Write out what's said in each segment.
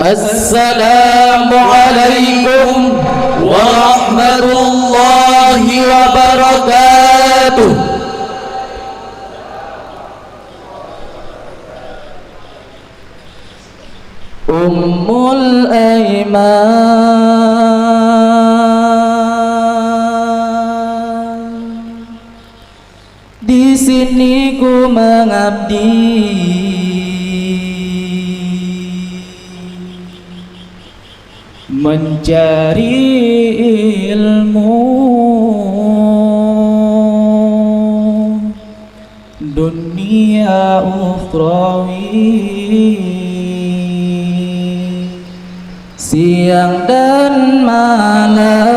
Assalamualaikum warahmatullahi wabarakatuh. Ummul Aiman, di sini ku mengabdi, mencari ilmu dunia ukhrawi, siang dan malam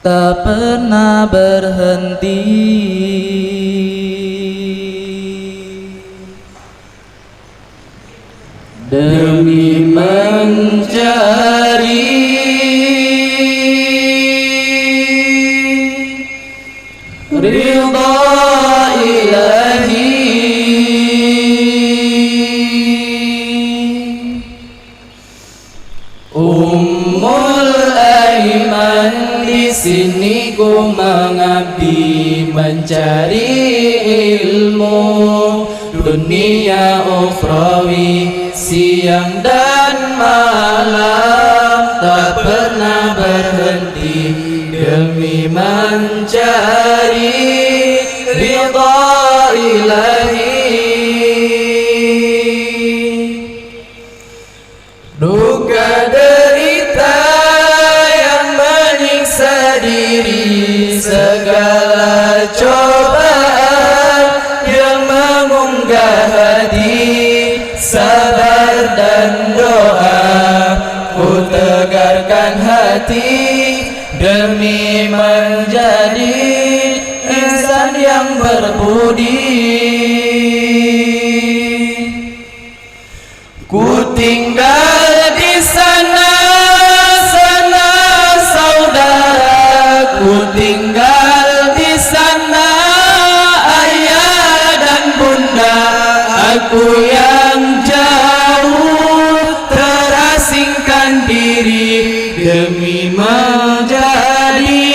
tak pernah berhenti demi mencari ridha ilahi. Ummul Aiman, di sini ku mengabdi, mencari ilmu dunia ukhrawi, siang dan malam tak pernah berhenti demi mencari ridha ilahi. Duka derita yang menyiksa diri, segala cobaan yang mengunggah hati, sabar dan doa ku tegarkan hati demi menjadi insan yang berbudi. Ku tinggal di sana, sana saudara, ku tinggal di sana ayah dan bunda, aku yang jauh terasingkan diri demi menjadi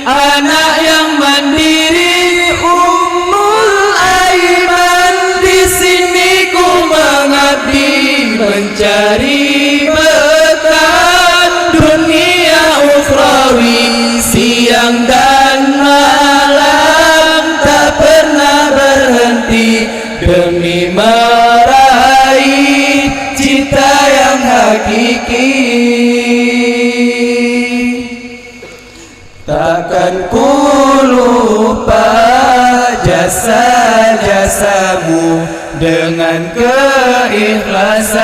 anak yang mandiri. Ummul Aiman, di sini ku mengabdi, mencari bekal dunia ukhrawi, siang dan malam tak pernah berhenti demi meraih cita yang hakiki. Takkan ku lupa jasa-jasamu, dengan keikhlasan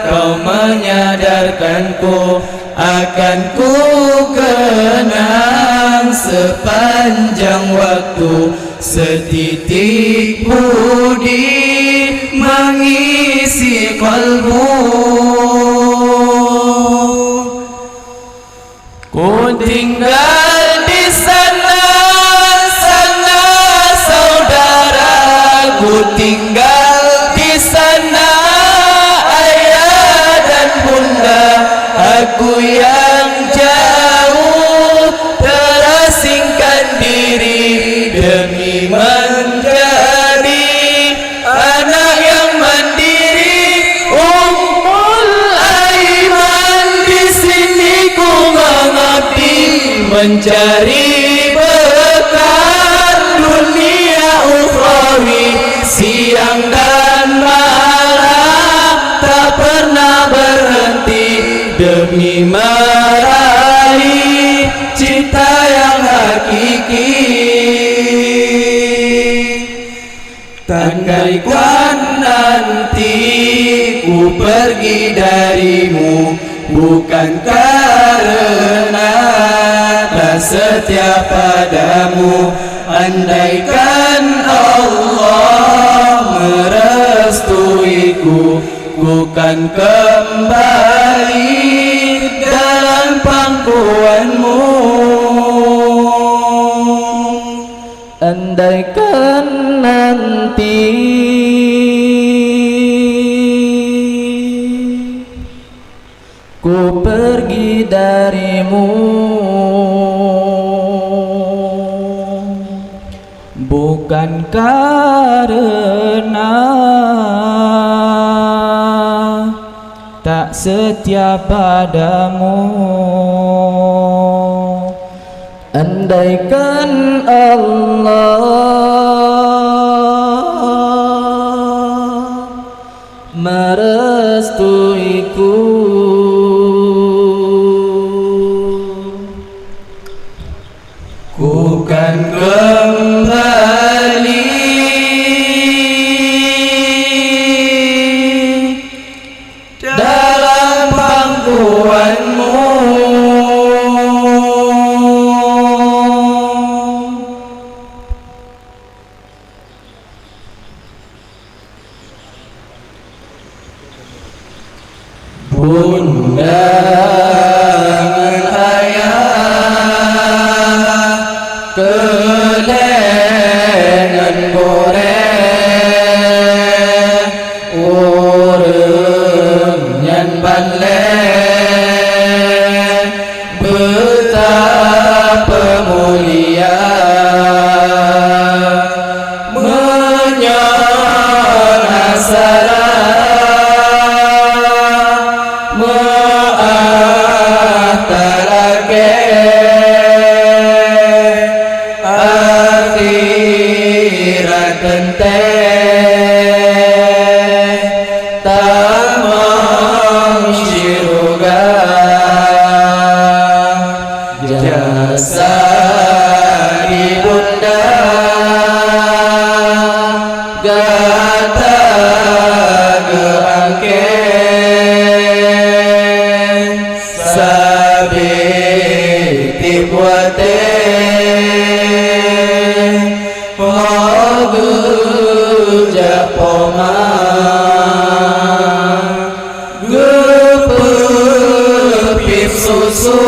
kau menyadarkanku, akan ku kenang sepanjang waktu, setitik budi mengisi kalbu. Ku tinggal di sana, sana saudara, ku tinggal di sana ayah dan bunda, aku yang jauh terasingkan diri demi menjadi anak yang mandiri. Ummul Aiman, di sini ku mengabdi, mencari bekal dunia ukhrawi, siang dan malam tak pernah berhenti demi meraih cita yang hakiki. Andaikan nanti ku pergi darimu, bukan karena tak setia padamu, andaikan Allah merestuiku, bukan kembali dalam pangkuanmu. Andaikan nanti nanti ku pergi darimu, bukan karena tak setia padamu. Andaikan Allah merestuiku, ku kan kembali dalam pangkuanmu. Bunda dengan ayah kelengan goreng urang nyan banlen betapa mulia menyonasara tamang syuruga jasa ibunda gata geangke sabiti buate Japoma gepepip susu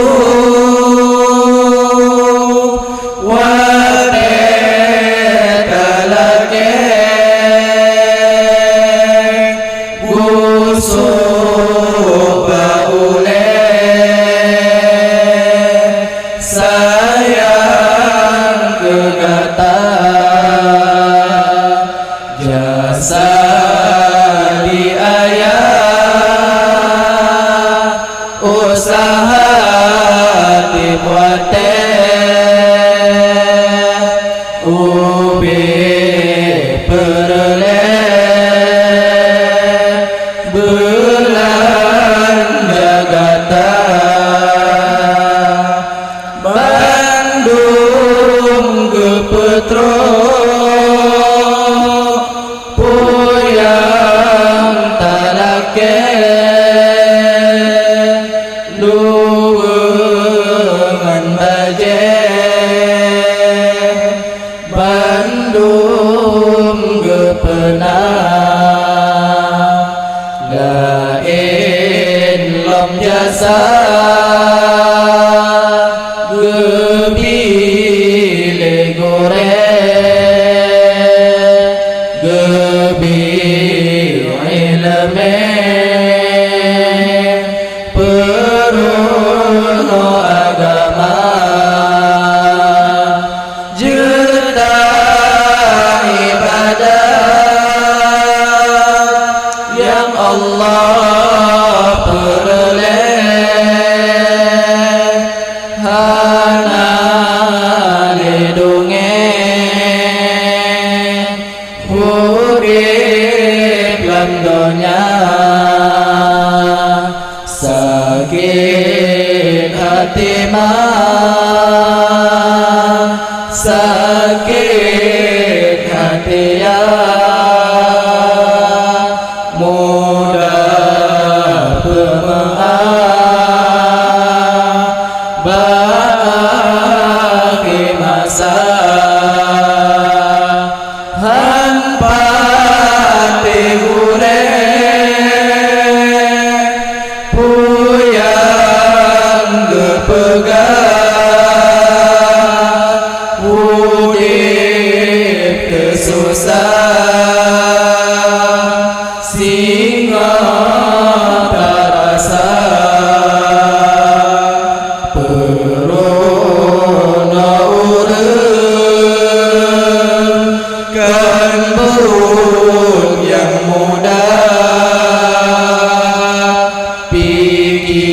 wanita lagi busuk baule sayang kegata jasa di ayah usaha dibuate ubi perle bulan jagata Bandung Gepetro luwengan baje Bandung gepena lain lom jasa gebile goreng gebil ilme peruno agama juta ibadah yang Allah peroleh hana lidunge urip lan donya sakit hati mah sakit hati ya mudah pemaaf bagi masa hampa tigure pegang udip kesusah singa tarasa perona urang kan berun yang muda pikiran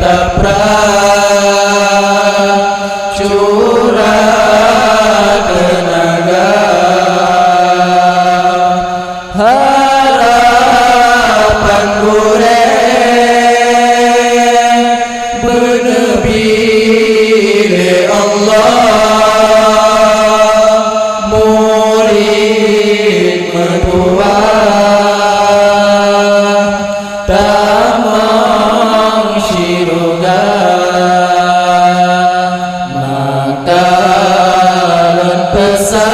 tapra curah tenaga harapan goreng bernebi le Allah murid mertua tamang syurga makalan pesan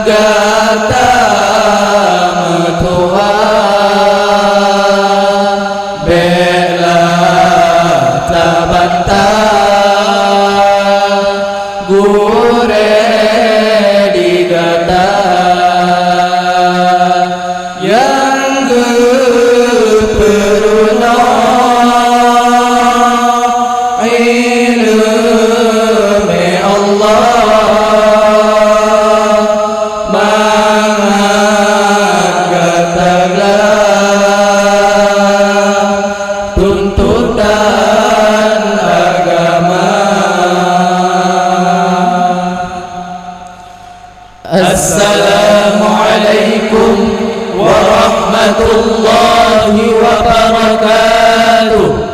gata mertua bela tabantah gure digata yang geperuna ilmu Allah mengatakan tuntutan agama. Assalamualaikum warahmatullahi wabarakatuh.